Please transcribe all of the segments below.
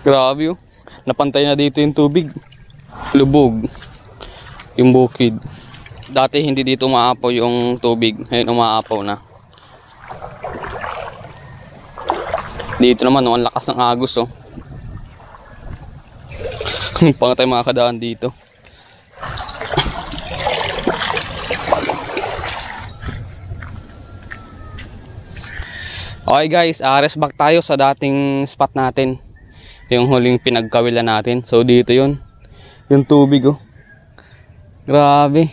Grabe oh. Napantay na dito yung tubig. Lubog. Yung bukid. Dati hindi dito umaapaw yung tubig. Ngayon umaapaw na. Dito naman oh, ang lakas ng agos oh. Paano tayo makakadaan dito? Okay guys, rest back tayo sa dating spot natin. Yung huling pinagkawilan natin. So dito yun. Yung tubig oh. Grabe.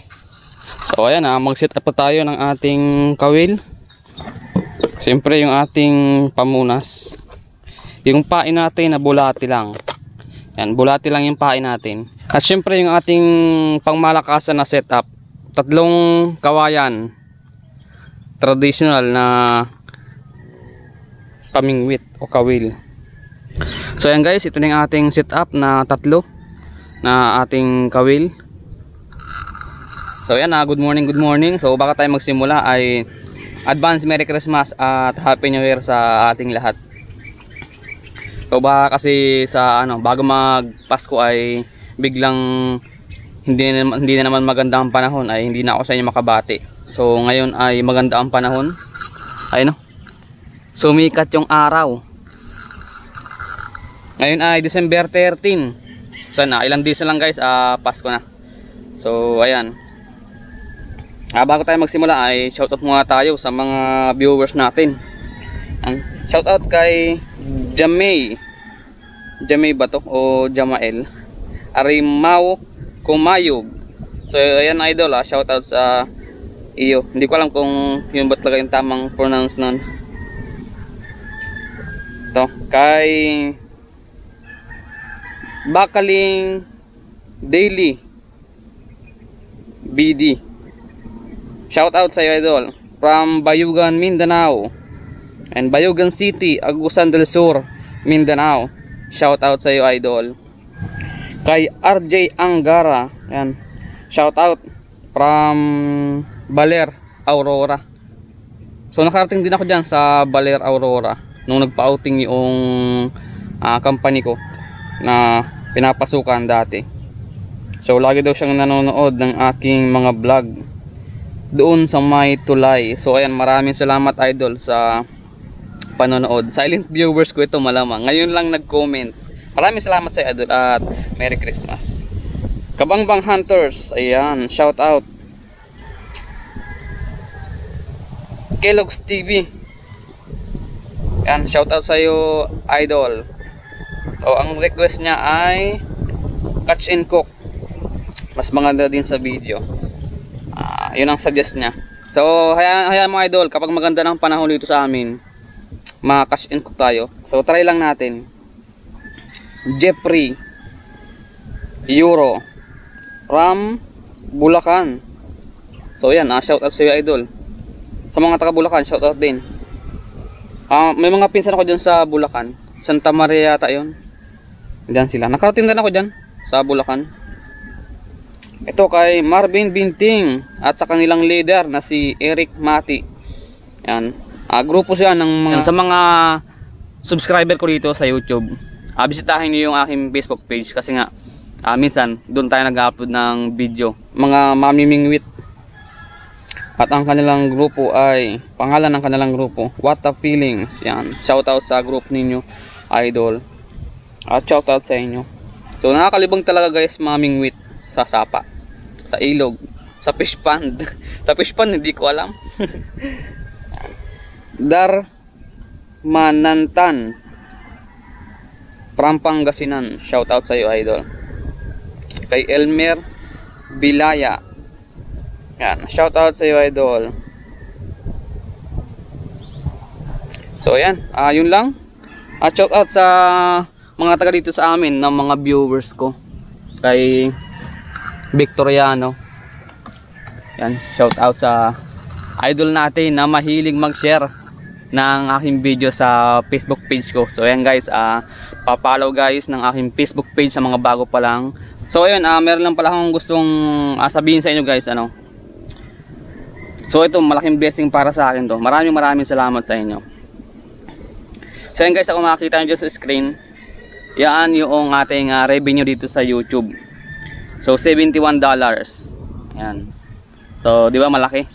So ayan mag-set up tayo ng ating kawil. Siyempre yung ating pamunas. Yung pain natin na bulati lang. Yan, bulati lang yung pain natin. At siyempre yung ating pangmalakasan na setup. 3 kawayan. Traditional na pamingwit o kawil. So yan guys, ito na yung ating setup na 3 na ating kawil. So yan good morning, good morning. So baka tayo magsimula ay advance Merry Christmas at Happy New Year sa ating lahat. So baka kasi sa bago magpasko ay biglang hindi na naman maganda ang panahon, ay hindi na ako sa inyo makabati. So ngayon ay maganda ang panahon. Ayun sumikat yung araw. Ngayon ay December 13. Sana ilang days na lang guys, Pasko na. So ayan. Bago tayo magsimula ay shoutout muna tayo sa mga viewers natin. Shoutout kay Jamay. Jamay ba to o Jamael? Arimao Kumayog. So ayan idol, shoutout sa iyo. Hindi ko alam kung yun ba talaga yung tamang pronounce nun. To kay Bakaling Daily BD. Shout out sa iyo idol. From Bayugan, Mindanao. And Bayugan City, Agusan del Sur, Mindanao. Shout out sa iyo idol. Kay RJ Angara. Yan. Shout out from Baler, Aurora. So nakarating din ako diyan sa Baler, Aurora nung nagpa-outing yung company ko na pinapasukan dati. So lagi daw siyang nanonood ng aking mga vlog doon sa May Tulay. So ayan, maraming salamat idol sa panonood. Silent viewers ko ito malamang. Ngayon lang nag-comment. Maraming salamat sa idol at Merry Christmas. Kabangbang Hunters, ayan, shout out. Kellogg's TV. Yan, shout out sa iyo idol. So ang request niya ay catch and cook. Mas maganda din sa video. Yun ang suggest niya. So hayaan mo idol, kapag maganda ng panahon dito sa amin, ma-catch and cook tayo. So try lang natin. Jeffrey Euro Ram Bulacan. So yan, shout out sa iyo idol. Sa mga taga Bulacan, shout out din. May mga pinsan ako dyan sa Bulacan. Santa Maria yata yun. Diyan sila. Nakarating din ako dyan sa Bulacan. Ito kay Marvin Binting at sa kanilang leader na si Eric Mati. Yan. Grupo siya ng mga, sa mga subscriber ko dito sa YouTube. Bisitahin niyo yung aking Facebook page kasi nga minsan doon tayo nag-upload ng video. Mga mamimingwit. At ang kanilang grupo ay, pangalan ng kanilang grupo, What the Feelings. Yan. Shoutout sa group ninyo, idol. At shoutout sa inyo. So nakakalibang talaga guys, mamingwit sa sapa, sa ilog, sa fish pond. Sa fish pond hindi ko alam. Darmanantan from Pangasinan. Shoutout sa iyo idol. Kay Elmer Bilaya. Yan, shout out sa iyo idol. So ayan, yun lang. Shout out sa mga taga dito sa amin ng mga viewers ko. Kay Victoriano. Yan, shout out sa idol natin na mahilig mag-share ng aking video sa Facebook page ko. So ayan guys, pa-follow guys ng aking Facebook page sa mga bago pa lang. So ayun, meron lang pala akong gustong sabihin sa inyo guys, So ito, malaking blessing para sa akin to. Maraming salamat sa inyo. So yan guys, ako makikita nyo dyan sa screen. yan yung ating revenue dito sa YouTube. So $71. Yan. So di ba malaki?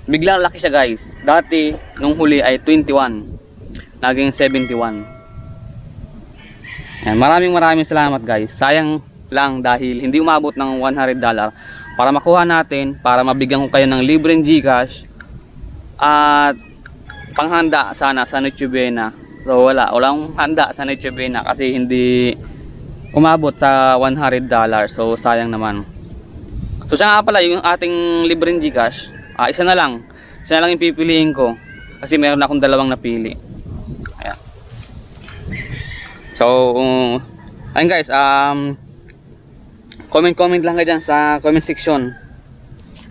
Biglang laki siya guys. Dati nung huli ay 21, naging 71. Yan. Maraming salamat guys. Sayang lang dahil hindi umabot ng $100 para makuha natin, para mabigyan ko kayo ng libreng GCash at panghanda sana sa Noche Buena. So walang handa sa Noche Buena kasi hindi umabot sa $100. So sayang naman. So siya nga pala yung ating libreng GCash, isa na lang yung pipiliin ko kasi meron akong dalawang napili. Ayan. So ayun guys, comment lang kayo dyan sa comment section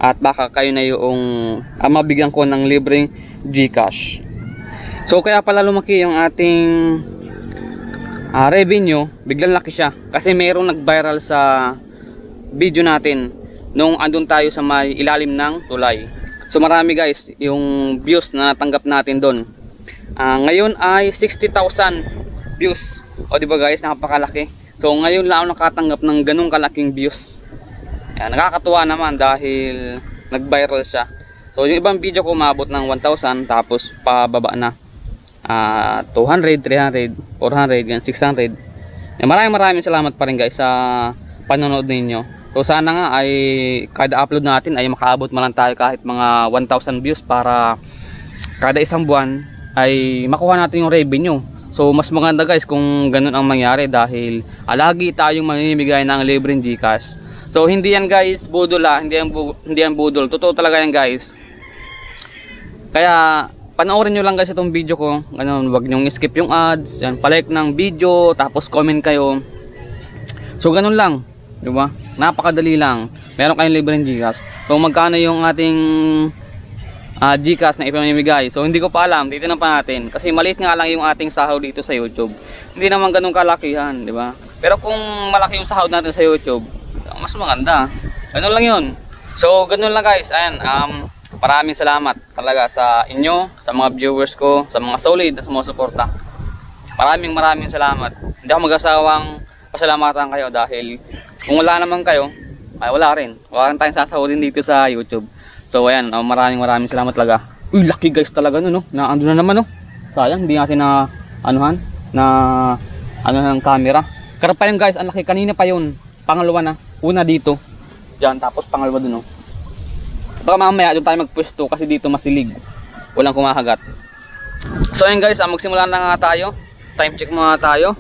at baka kayo na yung mabigyan ko ng libreng GCash. So kaya pala lumaki yung ating revenue, biglang laki siya kasi mayroong nag-viral sa video natin nung andun tayo sa may ilalim ng tulay. So marami guys yung views na natanggap natin doon. Ngayon ay 60,000 views. O diba guys, napakalaki. So ngayon lang ako nakatanggap ng ganung kalaking views. Ayan, nakakatuwa naman dahil nag-viral siya. So yung ibang video ko umabot ng 1,000 tapos pababa na. 200, 300, 400, 600. Maraming salamat pa rin guys sa panonood ninyo. So sana nga ay kada upload natin ay makaabot man lang tayo kahit mga 1,000 views para kada isang buwan ay makuha natin yung revenue. So mas maganda guys kung ganun ang mangyari dahil lagi tayong mamimigay ng libreng GCash. So hindi yan guys budol, hindi yan budol. Totoo talaga yan guys. Kaya panoorin nyo lang guys itong video ko. Ganun, wag nyo skip yung ads. Yan, palike ng video, tapos comment kayo. So ganun lang, di ba? Napakadali lang. Meron kayong libreng GCash. So magkano yung ating GCash na ipamimigay? So hindi ko pa alam, titignan pa natin. Kasi maliit nga lang yung ating sahod dito sa YouTube. Hindi naman ganun kalakihan, di ba? Pero kung malaki yung sahod natin sa YouTube, mas maganda. Ganun lang yun. So ganun lang guys. Ayan, maraming salamat talaga sa inyo, sa mga viewers ko, sa mga solid na sumusuporta. Maraming salamat. Hindi ako mag-asawang pasalamatan kayo dahil kung wala naman kayo, ay wala rin tayong sasahodin dito sa YouTube. So ayan, maraming salamat talaga. Uy, lucky guys talaga no, naando na naman no. Sayang hindi natin na anuhan ng camera. Karap pa yun guys, ang laki kanina pa yun. Pangalawa na, una dito. Diyan, tapos pangalawa dun no. Baka mamaya doon tayo magpwesto kasi dito masilig, walang kumahagat. So ayun guys, magsimula na nga tayo. Time check muna tayo.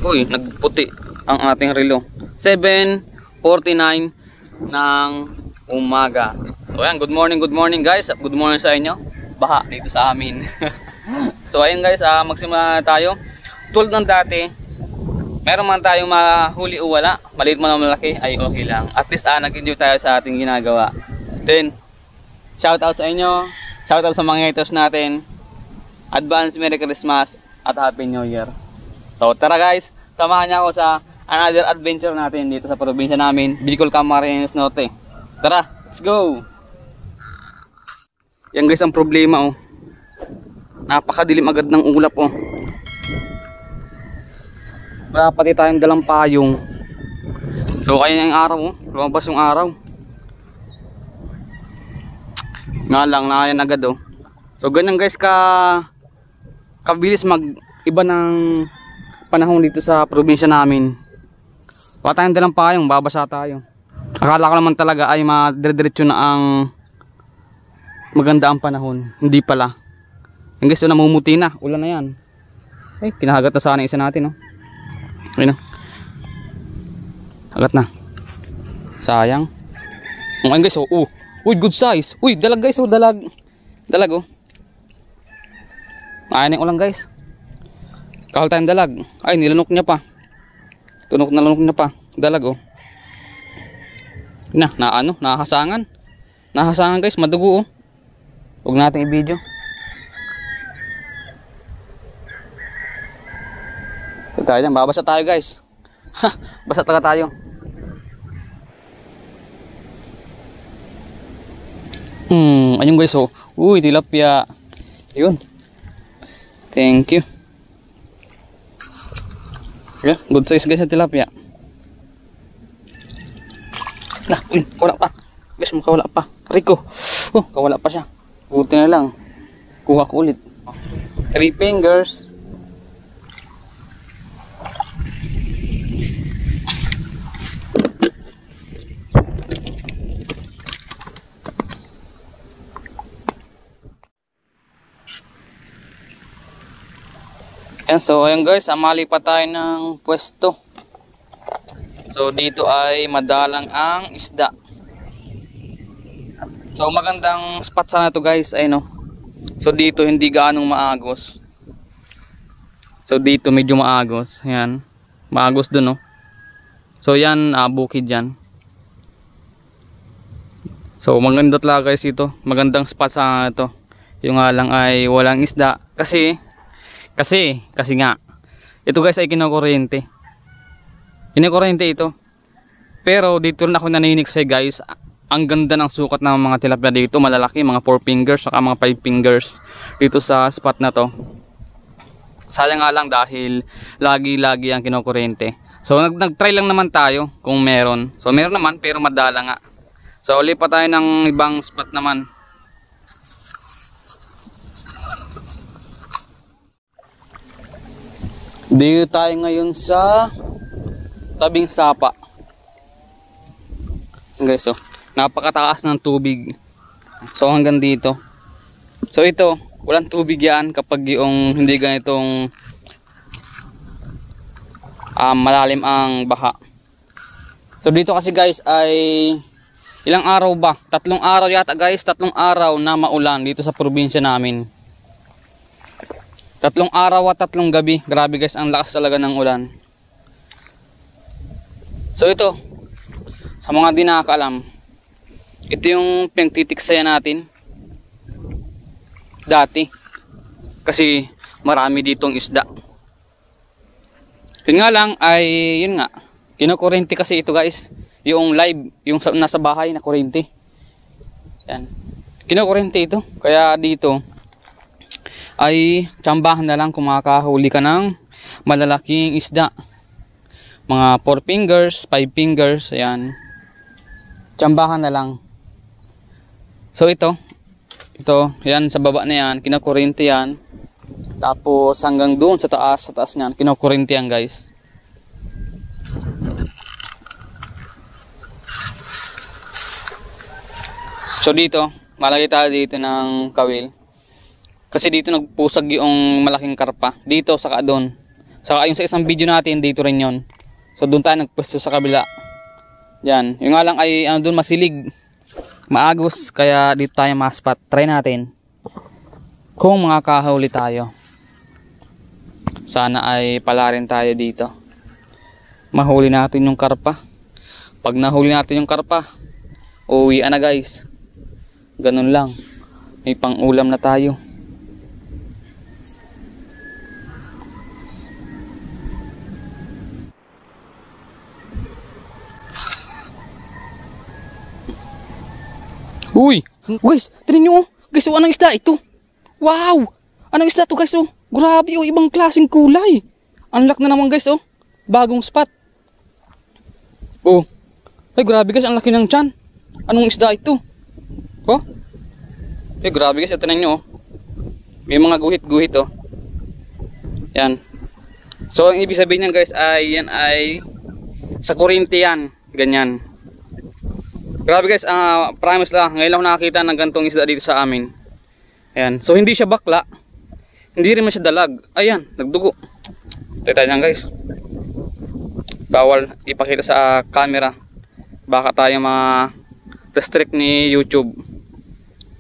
Uy, nagputi ang ating relo. 7:49 ng umaga. So ayan, good morning guys. Good morning sa inyo. Baha dito sa amin. So ayun guys, magsimula na tayo. Tulad ng dati, meron man tayong mahuli o wala, maliit man o malaki, ay okay lang. At least nag-enjoy tayo sa ating ginagawa. Then, shoutout sa inyo, shoutout sa mga haters natin, advance Merry Christmas at Happy New Year. So tara guys, samahan niyo ako sa another adventure natin dito sa probinsya namin, Bicol, Camarines Norte. Tara, let's go! Yan guys ang problema oh. Napakadilim agad ng ulap oh. Wala pati tayong dalang payong. So kaya yung araw oh, lumabas yung araw. Nga lang, nakayan agad oh. So ganyan guys kabilis mag-iba ng panahon dito sa probinsya namin. Wala tayong dalang payong, babasa tayo. Akala ko naman talaga ay madire-diretso na ang maganda ang panahon. Hindi pala. Yung guys, namumuti na, ulan na yan. Ay, kinahagat na sana isa natin oh. Ayun oh. Hagat na. Sayang. Ayun guys oh. Uy, good size. Uy, dalag guys oh, dalag. Dalag oh. Ayan yung ulang guys. Kahal tayong dalag. Ay, nilanok niya pa. Tunok na lanok niya pa. Dalag oh. Nakahasangan. Nakahasangan guys, madugo oh. Huwag natin i-video. Ito tayo dyan, babasa tayo guys. Ha, basa talaga tayo. Ayun guys oh. Uy, tilapia. Yun. Thank you. Okay, good size guys sa tilapia. Nah, wala pa. Guys, makawala pa. Rico. Oh, kawala pa siya. Buti na lang. Kuha ko ulit. 3 fingers. Ayan, so ayan guys, amali pa tayo ng pwesto. So dito ay madalang ang isda. So magandang spot sana to guys, ay no. So dito hindi gaanong maagos. So dito medyo maagos, ayan. Maagos dun no. So yan, bukid yan. So maganda talaga guys ito. Magandang spot sana ito. Yung nga lang ay walang isda kasi nga ito guys ay kinukuryente. Kinukuryente ito. Pero dito rin ako naninig sa guys. Ang ganda ng sukat ng mga tilapia dito, malalaki, mga 4 fingers saka mga 5 fingers dito sa spot na to. Sayang nga lang dahil lagi-lagi ang kinukuryente. So nag-try lang naman tayo kung meron. So meron naman pero madala nga. So ulit pa tayo ng ibang spot naman. Dito tayo ngayon sa tabing sapa. Guys, so napakataas ng tubig. So hanggang dito. So ito, walang tubig yan kapag yung hindi ganitong malalim ang baha. So dito kasi guys ay ilang araw ba? 3 araw yata guys, 3 araw na maulan dito sa probinsya namin. 3 araw at 3 gabi. Grabe guys, ang lakas talaga ng ulan. So ito, sa mga di nakakaalam, ito yung pinagtitiksayan natin dati. Kasi marami ditong isda. Yun nga lang ay, yun nga, kinukuryente kasi ito guys. Yung live, yung nasa bahay na kuryente. Yan. Kinukuryente ito. Kaya dito ay tsambahan na lang kung makakahuli ka ng malalaking isda. Mga 4 fingers, 5 fingers, ayan. Tsambahan na lang. So ito, yan sa baba na yan, kinukuryente yan. Tapos hanggang doon sa taas niyan, kinukuryente yan guys. So dito, malagay tayo dito ng kawil. Kasi dito nagpusag yung malaking karpa. Dito, saka doon. Saka yung sa isang video natin, dito rin yon. So doon tayo nagpwesto sa kabila. Yan. Yung nga lang ay doon masilig. Maagos. Kaya dito tayo ma-spot. Try natin. Kung makakahuli tayo. Sana ay pala rin tayo dito. Mahuli natin yung karpa. Pag nahuli natin yung karpa, uwi na guys. Ganun lang. May pang-ulam na tayo. Uy! Guys, tingnan nyo. Guys, anong isda ito? Wow! Anong isda ito guys? Oh? Grabe, oh, ibang klaseng kulay. Unlock na naman guys, oh. Bagong spot. Oh. Ay, grabe guys, ang laki ng tiyan. Anong isda ito? Oh? Ay, grabe guys, tingnan nyo, oh. May mga guhit-guhit, oh. Yan. So, ang ibig sabihin niyan guys ay, yan ay sa kuryente yan. Ganyan. Grabe guys, promise lang, ngayon lang nakakita ng gantong isda dito sa amin. Ayan, so hindi siya bakla. Hindi rin man siya dalag. Ayan, nagdugo. Tita niyan guys. Bawal ipakita sa camera. Baka tayo ma-restrict ni YouTube.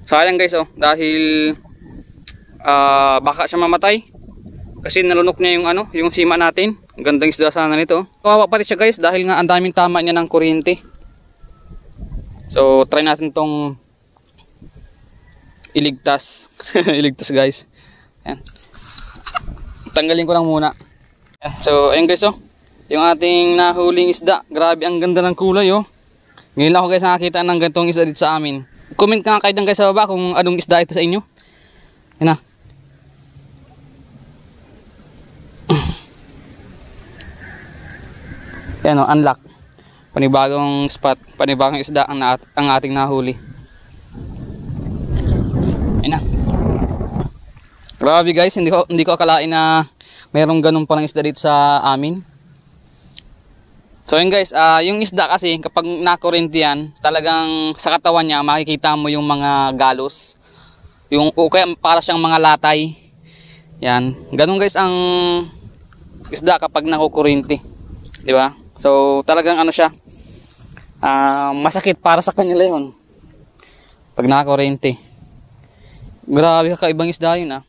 Sayang guys, oh, dahil baka siya mamatay. Kasi nalunok niya yung yung sima natin. Ang gandang isda sana nito. Kawawa pati siya guys dahil nga ang daming tama niya ng kuryente. So try natin tong iligtas. Iligtas guys. Ayan. Tanggalin ko lang muna. So ayun guys, oh. Yung ating nahuling isda. Grabe ang ganda ng kulay, oh. Ngayon lang ako guys nakakita ng gantong isda dito sa amin. Comment nga kayo guys sa baba kung anong isda ito sa inyo. Yan na. Yan o, unlock. Panibagong spot, panibagong isda ang ating nahuli. Ayun na. Grabe guys, hindi ko akalain na mayroong ganun palang isda dito sa amin. So yun guys, yung isda kasi kapag nakurente yan, talagang sa katawan niya makikita mo yung mga galos. Yung kaya para siyang mga latay. Yan, ganun guys ang isda kapag nakukurente. 'Di ba? So talagang ano siya, masakit para sa kanila yun pag nakakurente. Grabe, kakaibang isda yun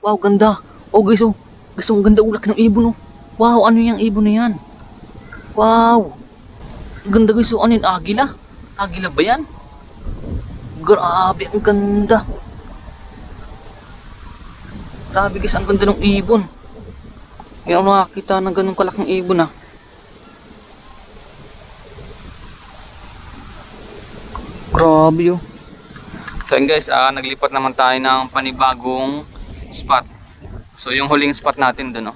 Wow, ganda. Oh guys, oh. Guys, ang ganda ulak ng ibon, oh. Wow, ano yung ibon na yan? Wow. Ganda guys, oh. Ano yun? Agila? Agila ba yan? Grabe, ang ganda. Grabe guys, ang ganda ng ibon. Hindi ako nakakita ng ganun kalaking ibon, Grabe, oh. So yun guys, naglipat naman tayo ng panibagong spot. So yung huling spot natin dun,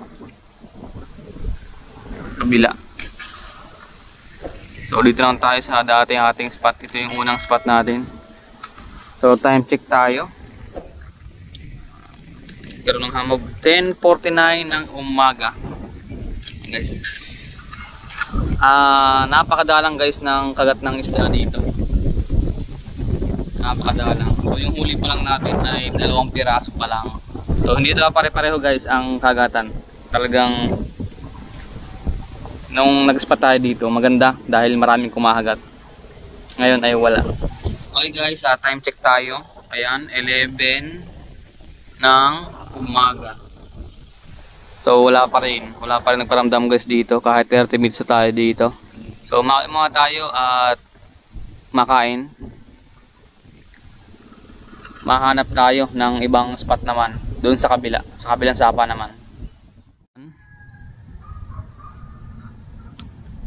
kabila. So dito lang tayo sa dating ating spot. Ito yung unang spot natin. So time check tayo. Karoon ng hamog 10:49 ng umaga. Guys. Napakadalang guys ng kagat ng isda dito. Napakadalang. So yung huli pa lang natin ay 2 piraso pa lang. So hindi ito pare-pareho guys ang kagatan. Talagang nung nag-spot tayo dito maganda dahil maraming kumahagat. Ngayon ay wala. Okay guys, time check tayo. Ayan, 11 ng umaga. So wala pa rin nagparamdam guys dito kahit 30 minutes tayo dito. So mga tayo at makain. Mahanap tayo ng ibang spot naman doon sa kabila, sa kabilang sapa naman.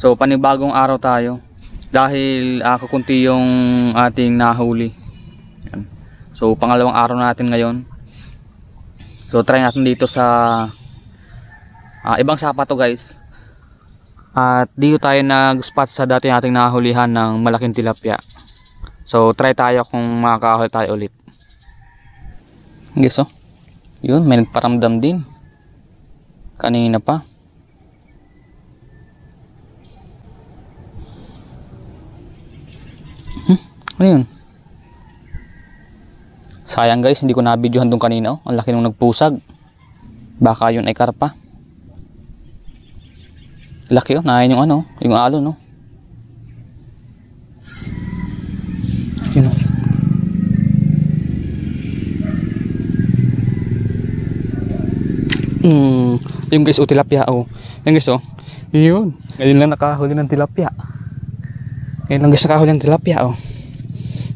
So panibagong araw tayo dahil kukunti yung ating nahuli. Yan. So pangalawang araw natin ngayon. So try natin dito sa ibang sapa to guys. At dito tayo nag-spot sa dati nating nahulihan ng malaking tilapia. So try tayo kung makakahuli tayo ulit. Guys, yun, may nagparamdam din kanina pa. Ano yun? Sayang guys, hindi ko na-videohan doon kanina. Ang laki nung nagpusag. Baka yun ay karpa. Laki nahin yung yung alon Yun yung guys, tilapia Yung guys, yun. Ngayon lang nakahuli ng tilapia.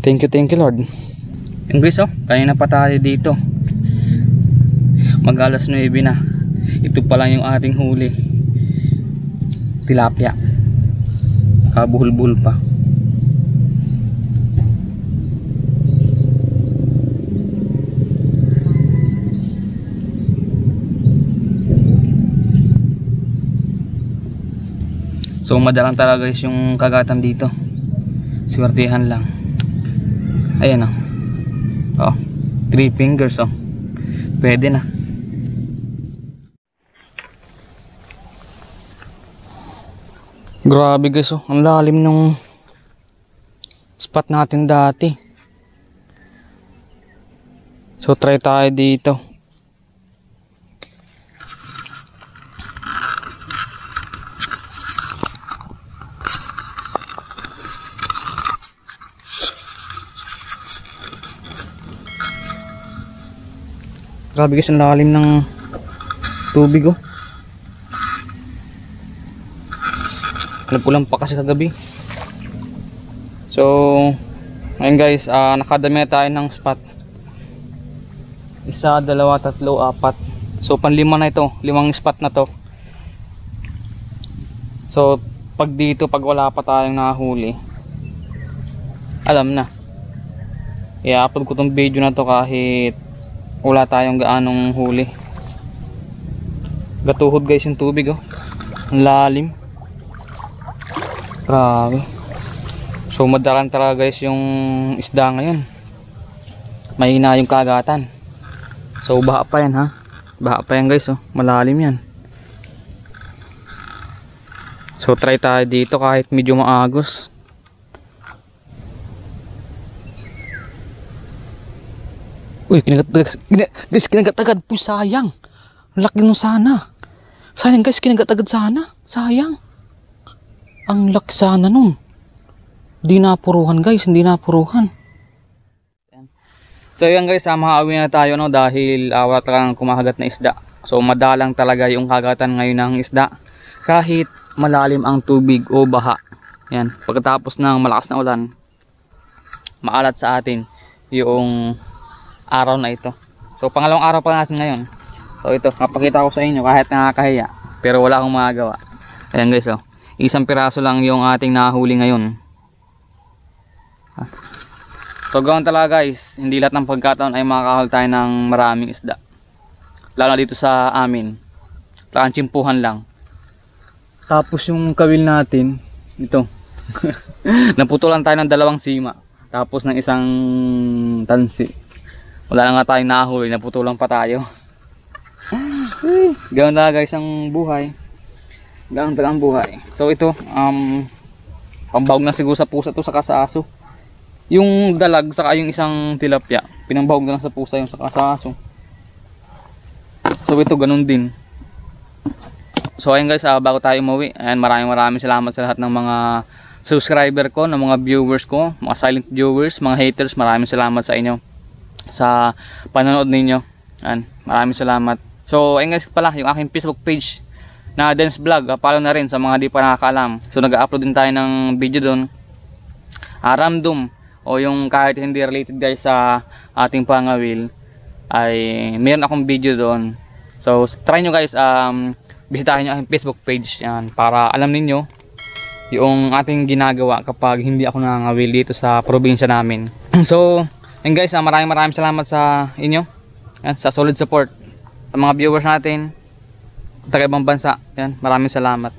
Thank you Lord. Yung guys, kanina pa tayo dito. Mag-alas 9 na. Ito pa lang yung ating huli. Tilapia. Kabuhol-buhol pa. So madalang talaga guys yung kagatan dito. Swertihan lang. Ayan 3 fingers pwede na. Grabe guys, ang lalim nung spot natin dati. So try tayo dito. Grabe guys, ang lalim ng tubig Nagkulang pa kasi kagabi. So ngayon guys, nakadami na tayo ng spot. 1, 2, 3, 4. So panlima na ito, 5 spot na to. So pag dito, pag wala pa tayong nahuli, alam na, i-upload ko tong video na to kahit wala tayong gaanong huli. Gatuhod guys yung tubig ang lalim. Grabe. So madalang talaga guys yung isda ngayon. Mahina yung kagatan. So baha pa yan ha. Baha pa yan guys oh. Malalim yan. So try tayo dito kahit medyo maagos. Uy, kinagat-agad po, sayang. Laki nung sana. Sayang guys, kinagat-agad sana. Sayang. Ang laki sana nun. Hindi napuruhan guys, hindi napuruhan. So yan guys, makauwi na tayo no dahil awat lang kumahagat na isda. So madalang talaga yung kagatan ngayon ng isda. Kahit malalim ang tubig o baha. Yan, pagkatapos ng malakas na ulan, maalat sa atin yung araw na ito. So pangalawang araw pa natin ngayon. So ito, napakita ko sa inyo kahit nakakahiya, pero wala akong magagawa. Ayan guys oh. Isang piraso lang yung ating nahuli ngayon. So gawin talaga guys, hindi lahat ng pagkataon ay makakahal tayo ng maraming isda. Lalo dito sa amin. Tsimpuhan lang. Tapos yung kawil natin, ito. Naputulan tayo ng 2 sima. Tapos ng isang tansi. Wala na nga tayong nahuli, naputulan pa tayo. Gawin talaga guys ang buhay. Gawin talaga ang buhay. So ito, pambawag na siguro sa pusa to sa kasaso. Yung dalag saka yung isang tilapia, pinambawag na lang sa pusa yung sa kasaso. So ito ganun din. So ayun guys, bago tayo umuwi, and maraming salamat sa lahat ng mga subscriber ko, ng mga viewers ko, mga silent viewers, mga haters, maraming salamat sa inyo sa panonood ninyo. And maraming salamat. So ayun guys pala, yung aking Facebook page na Dance Vlog, follow na rin sa mga di pa nakakaalam. So nag-upload din tayo ng video doon. Ramdom o yung kahit hindi related guys sa ating pangawil, ay meron akong video doon. So try nyo guys, bisitahin nyo aking Facebook page yan, para alam ninyo yung ating ginagawa kapag hindi ako nangawil dito sa probinsya namin. So yun guys, maraming salamat sa inyo yan, sa solid support sa mga viewers natin taga ibang bansa. Yan, maraming salamat.